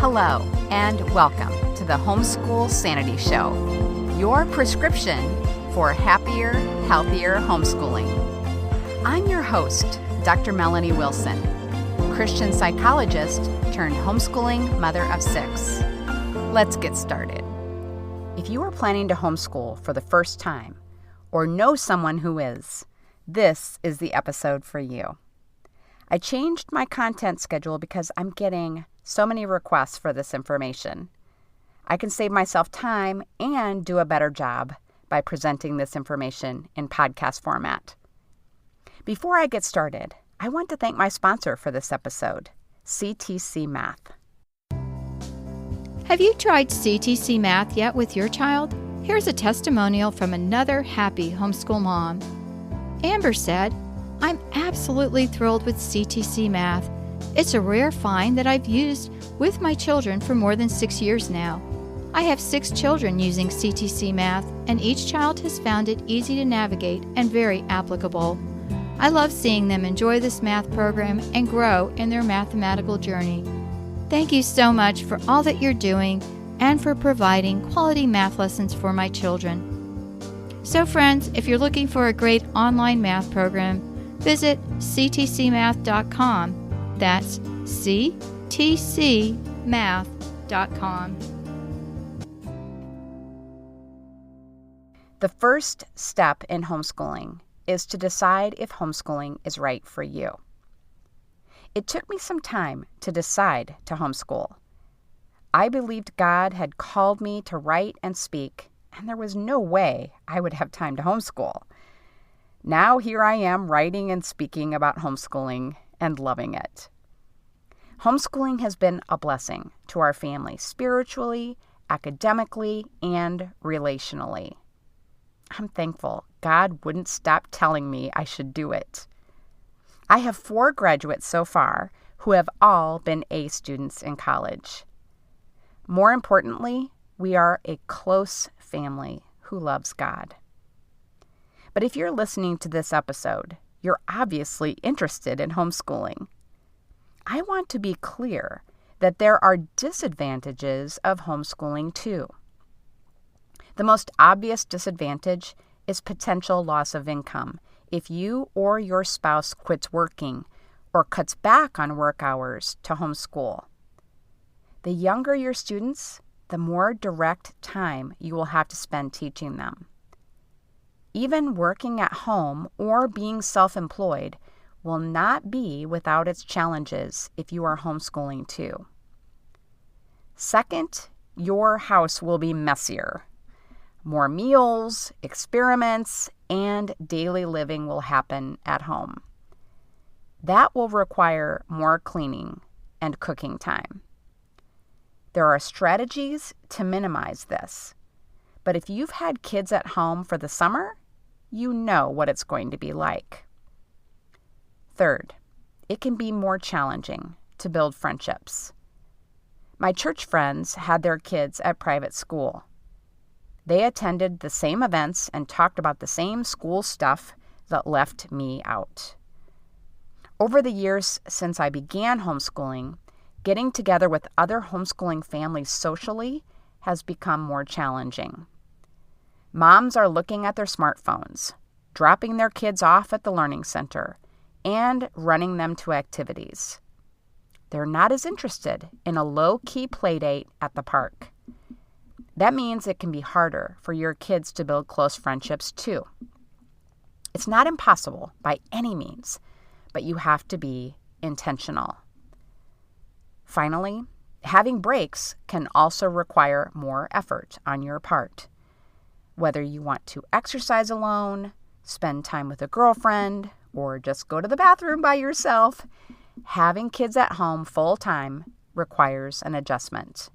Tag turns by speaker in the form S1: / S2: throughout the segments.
S1: Hello, and welcome to the Homeschool Sanity Show, your prescription for happier, healthier homeschooling. I'm your host, Dr. Melanie Wilson, Christian psychologist turned homeschooling mother of 6. Let's get started. If you are planning to homeschool for the first time, or know someone who is, this is the episode for you. I changed my content schedule because I'm getting so many requests for this information. I can save myself time and do a better job by presenting this information in podcast format. Before I get started, I want to thank my sponsor for this episode, CTC Math.
S2: Have you tried CTC Math yet with your child? Here's a testimonial from another happy homeschool mom. Amber said, "I'm absolutely thrilled with CTC Math. It's a rare find that I've used with my children for more than 6 years now. I have 6 children using CTC Math, and each child has found it easy to navigate and very applicable. I love seeing them enjoy this math program and grow in their mathematical journey. Thank you so much for all that you're doing and for providing quality math lessons for my children." So friends, if you're looking for a great online math program, visit ctcmath.com. That's ctcmath.com.
S1: The first step in homeschooling is to decide if homeschooling is right for you. It took me some time to decide to homeschool. I believed God had called me to write and speak, and there was no way I would have time to homeschool. Now here I am writing and speaking about homeschooling and loving it. Homeschooling has been a blessing to our family spiritually, academically, and relationally. I'm thankful God wouldn't stop telling me I should do it. I have 4 graduates so far who have all been A students in college. More importantly, we are a close family who loves God. But if you're listening to this episode, you're obviously interested in homeschooling. I want to be clear that there are disadvantages of homeschooling too. The most obvious disadvantage is potential loss of income if you or your spouse quits working or cuts back on work hours to homeschool. The younger your students, the more direct time you will have to spend teaching them. Even working at home or being self-employed will not be without its challenges if you are homeschooling too. Second, your house will be messier. More meals, experiments, and daily living will happen at home. That will require more cleaning and cooking time. There are strategies to minimize this, but if you've had kids at home for the summer, you know what it's going to be like. Third, it can be more challenging to build friendships. My church friends had their kids at private school. They attended the same events and talked about the same school stuff that left me out. Over the years since I began homeschooling, getting together with other homeschooling families socially has become more challenging. Moms are looking at their smartphones, dropping their kids off at the learning center, and running them to activities. They're not as interested in a low-key play date at the park. That means it can be harder for your kids to build close friendships too. It's not impossible by any means, but you have to be intentional. Finally, having breaks can also require more effort on your part. Whether you want to exercise alone, spend time with a girlfriend, or just go to the bathroom by yourself, having kids at home full-time requires an adjustment.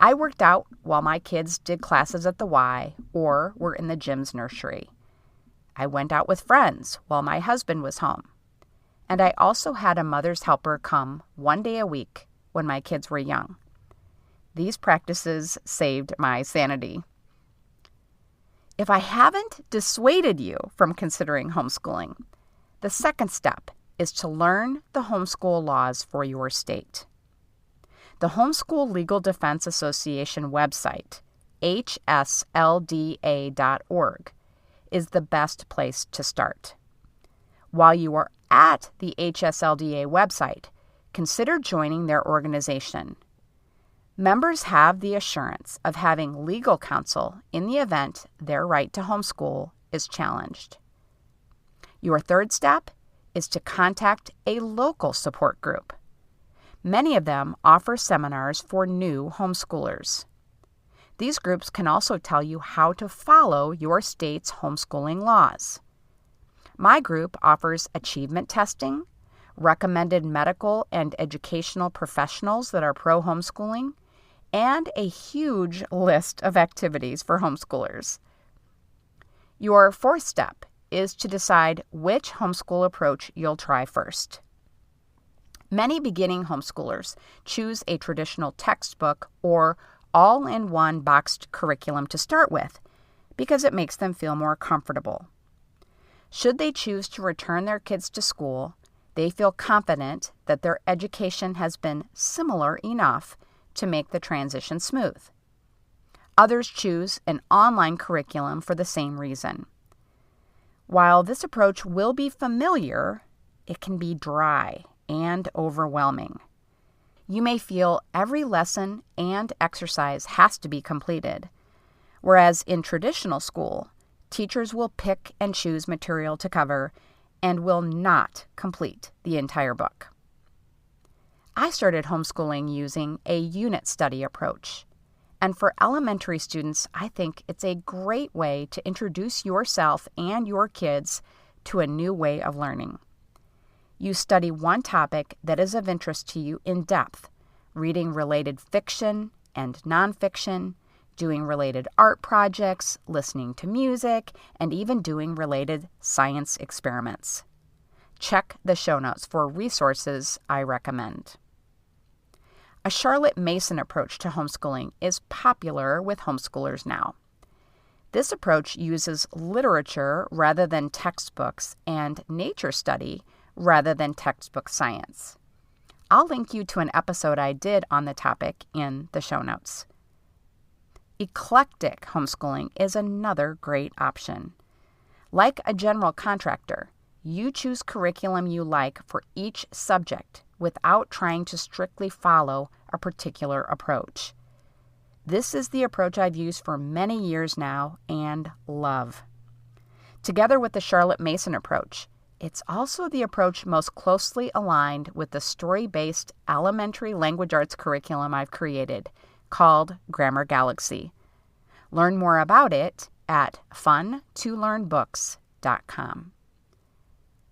S1: I worked out while my kids did classes at the Y or were in the gym's nursery. I went out with friends while my husband was home. And I also had a mother's helper come 1 day a week when my kids were young. These practices saved my sanity. If I haven't dissuaded you from considering homeschooling, the second step is to learn the homeschool laws for your state. The The Homeschool Legal Defense Association website, hslda.org, is the best place to start. While you are at the HSLDA website, consider joining their organization. Members have the assurance of having legal counsel in the event their right to homeschool is challenged. Your third step is to contact a local support group. Many of them offer seminars for new homeschoolers. These groups can also tell you how to follow your state's homeschooling laws. My group offers achievement testing, recommended medical and educational professionals that are pro-homeschooling, and a huge list of activities for homeschoolers. Your fourth step is to decide which homeschool approach you'll try first. Many beginning homeschoolers choose a traditional textbook or all-in-one boxed curriculum to start with because it makes them feel more comfortable. Should they choose to return their kids to school, they feel confident that their education has been similar enough to make the transition smooth. Others choose an online curriculum for the same reason. While this approach will be familiar, it can be dry and overwhelming. You may feel every lesson and exercise has to be completed, whereas in traditional school, teachers will pick and choose material to cover and will not complete the entire book. I started homeschooling using a unit study approach, and for elementary students, I think it's a great way to introduce yourself and your kids to a new way of learning. You study one topic that is of interest to you in depth, reading related fiction and nonfiction, doing related art projects, listening to music, and even doing related science experiments. Check the show notes for resources I recommend. A Charlotte Mason approach to homeschooling is popular with homeschoolers now. This approach uses literature rather than textbooks and nature study rather than textbook science. I'll link you to an episode I did on the topic in the show notes. Eclectic homeschooling is another great option. Like a general contractor, you choose curriculum you like for each subject without trying to strictly follow a particular approach. This is the approach I've used for many years now and love. Together with the Charlotte Mason approach, it's also the approach most closely aligned with the story-based elementary language arts curriculum I've created, called Grammar Galaxy. Learn more about it at fun2learnbooks.com.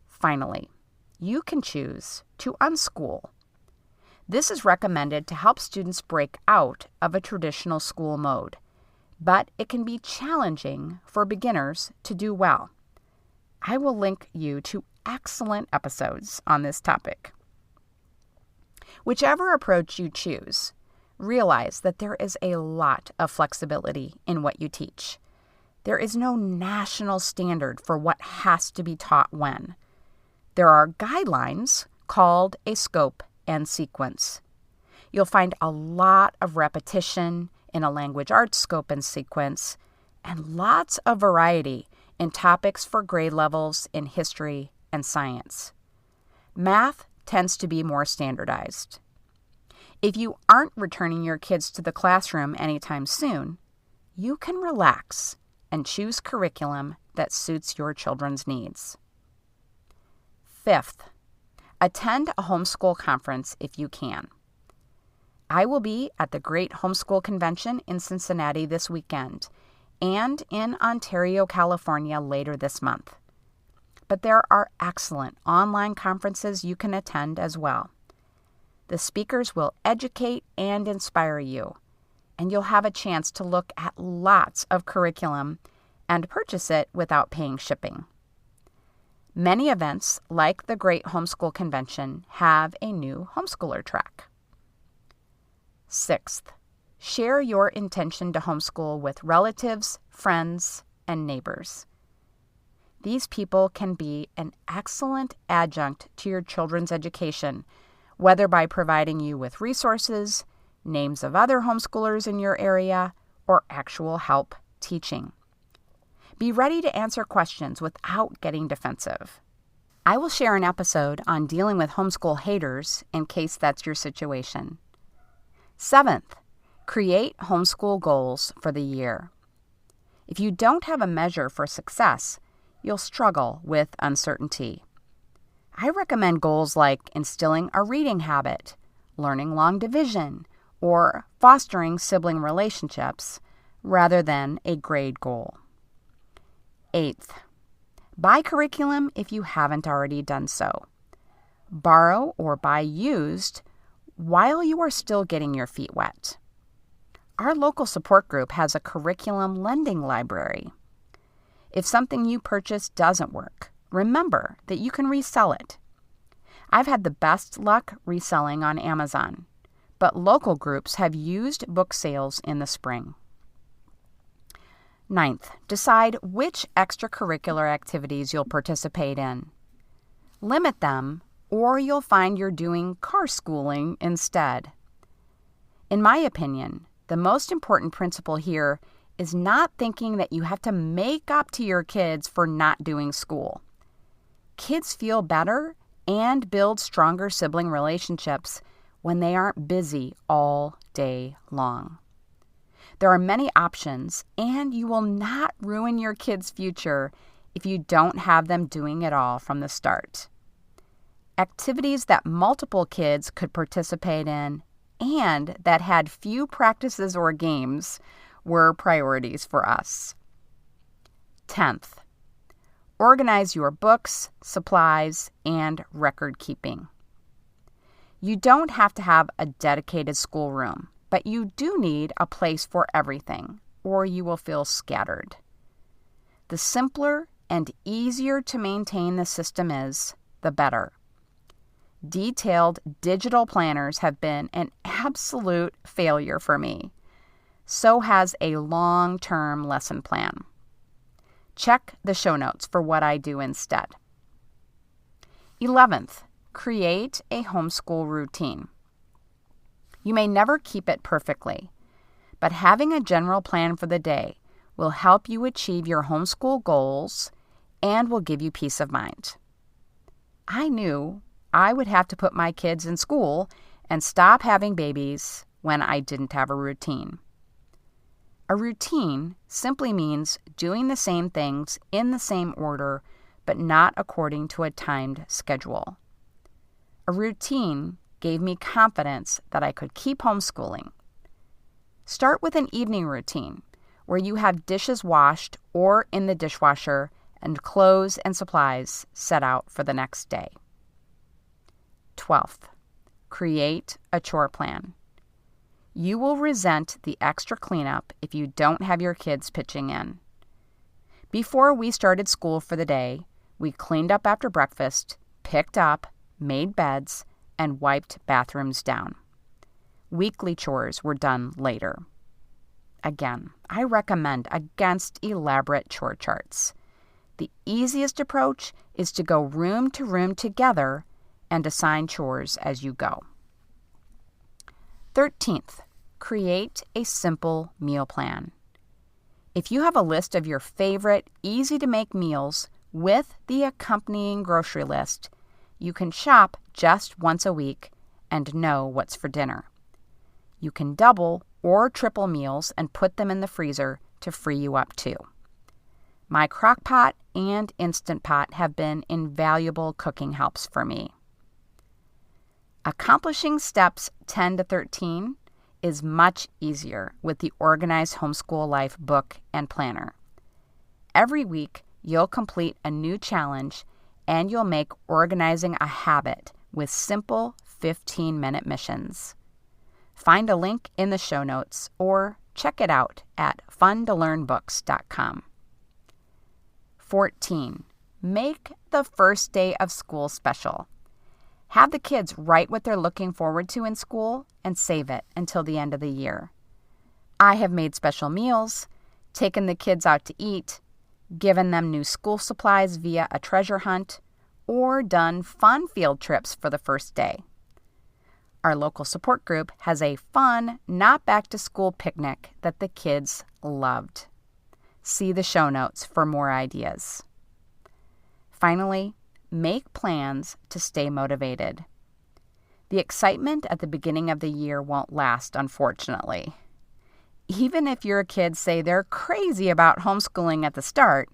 S1: Finally, you can choose to unschool. This is recommended to help students break out of a traditional school mode, but it can be challenging for beginners to do well. I will link you to excellent episodes on this topic. Whichever approach you choose, realize that there is a lot of flexibility in what you teach. There is no national standard for what has to be taught when. There are guidelines called a scope and sequence. You'll find a lot of repetition in a language arts scope and sequence, and lots of variety in topics for grade levels in history and science. Math tends to be more standardized. If you aren't returning your kids to the classroom anytime soon, you can relax and choose curriculum that suits your children's needs. Fifth, attend a homeschool conference if you can. I will be at the Great Homeschool Convention in Cincinnati this weekend and in Ontario, California later this month. But there are excellent online conferences you can attend as well. The speakers will educate and inspire you, and you'll have a chance to look at lots of curriculum and purchase it without paying shipping. Many events, like the Great Homeschool Convention, have a new homeschooler track. Sixth, share your intention to homeschool with relatives, friends, and neighbors. These people can be an excellent adjunct to your children's education, whether by providing you with resources, names of other homeschoolers in your area, or actual help teaching. Be ready to answer questions without getting defensive. I will share an episode on dealing with homeschool haters in case that's your situation. 7th, create homeschool goals for the year. If you don't have a measure for success, you'll struggle with uncertainty. I recommend goals like instilling a reading habit, learning long division, or fostering sibling relationships rather than a grade goal. 8th, buy curriculum if you haven't already done so. Borrow or buy used while you are still getting your feet wet. Our local support group has a curriculum lending library. If something you purchase doesn't work, remember that you can resell it. I've had the best luck reselling on Amazon, but local groups have used book sales in the spring. 9th, decide which extracurricular activities you'll participate in. Limit them, or you'll find you're doing car schooling instead. In my opinion, the most important principle here is not thinking that you have to make up to your kids for not doing school. Kids feel better and build stronger sibling relationships when they aren't busy all day long. There are many options, and you will not ruin your kids' future if you don't have them doing it all from the start. Activities that multiple kids could participate in and that had few practices or games were priorities for us. 10th, organize your books, supplies, and record keeping. You don't have to have a dedicated schoolroom, but you do need a place for everything, or you will feel scattered. The simpler and easier to maintain the system is, the better. Detailed digital planners have been an absolute failure for me. So has a long-term lesson plan. Check the show notes for what I do instead. 11th, create a homeschool routine. You may never keep it perfectly, but having a general plan for the day will help you achieve your homeschool goals and will give you peace of mind. I knew I would have to put my kids in school and stop having babies when I didn't have a routine. A routine simply means doing the same things in the same order, but not according to a timed schedule. A routine gave me confidence that I could keep homeschooling. Start with an evening routine where you have dishes washed or in the dishwasher and clothes and supplies set out for the next day. 12th, create a chore plan. You will resent the extra cleanup if you don't have your kids pitching in. Before we started school for the day, we cleaned up after breakfast, picked up, made beds, and wiped bathrooms down. Weekly chores were done later. Again, I recommend against elaborate chore charts. The easiest approach is to go room to room together and assign chores as you go. 13th, create a simple meal plan. If you have a list of your favorite, easy-to-make meals with the accompanying grocery list, you can shop just once a week and know what's for dinner. You can double or triple meals and put them in the freezer to free you up too. My crock pot and Instant Pot have been invaluable cooking helps for me. Accomplishing steps 10 to 13 is much easier with the Organized Homeschool Life book and planner. Every week, you'll complete a new challenge and you'll make organizing a habit with simple 15-minute missions. Find a link in the show notes or check it out at funtolearnbooks.com. 14. Make the first day of school special. Have the kids write what they're looking forward to in school and save it until the end of the year. I have made special meals, taken the kids out to eat, given them new school supplies via a treasure hunt, or done fun field trips for the first day. Our local support group has a fun, not back to school picnic that the kids loved. See the show notes for more ideas. Finally, make plans to stay motivated. The excitement at the beginning of the year won't last, unfortunately. Even if your kids say they're crazy about homeschooling at the start,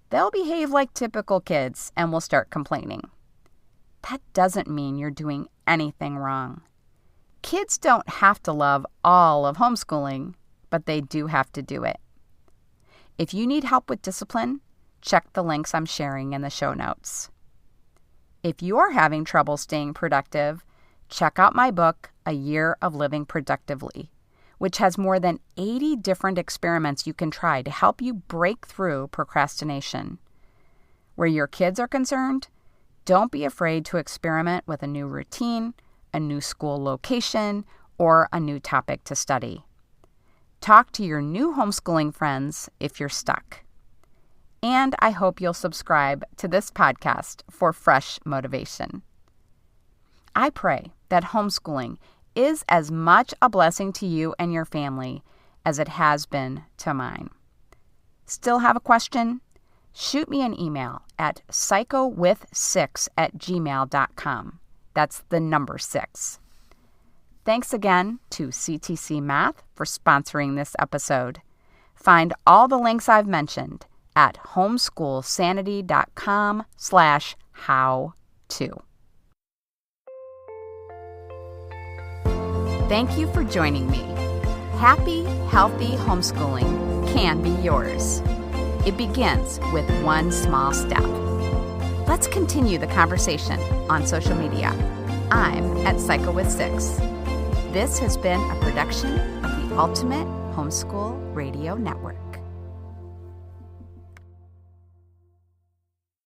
S1: they'll behave like typical kids and will start complaining. That doesn't mean you're doing anything wrong. Kids don't have to love all of homeschooling, but they do have to do it. If you need help with discipline, check the links I'm sharing in the show notes. If you're having trouble staying productive, check out my book, A Year of Living Productively, which has more than 80 different experiments you can try to help you break through procrastination. Where your kids are concerned, don't be afraid to experiment with a new routine, a new school location, or a new topic to study. Talk to your new homeschooling friends if you're stuck. And I hope you'll subscribe to this podcast for fresh motivation. I pray that homeschooling is as much a blessing to you and your family as it has been to mine. Still have a question? Shoot me an email at psychowith6@gmail.com. That's the number 6. Thanks again to CTC Math for sponsoring this episode. Find all the links I've mentioned at homeschoolsanity.com/how-to. Thank you for joining me. Happy, healthy homeschooling can be yours. It begins with one small step. Let's continue the conversation on social media. I'm at PsychoWith6. This has been a production of the Ultimate Homeschool Radio Network.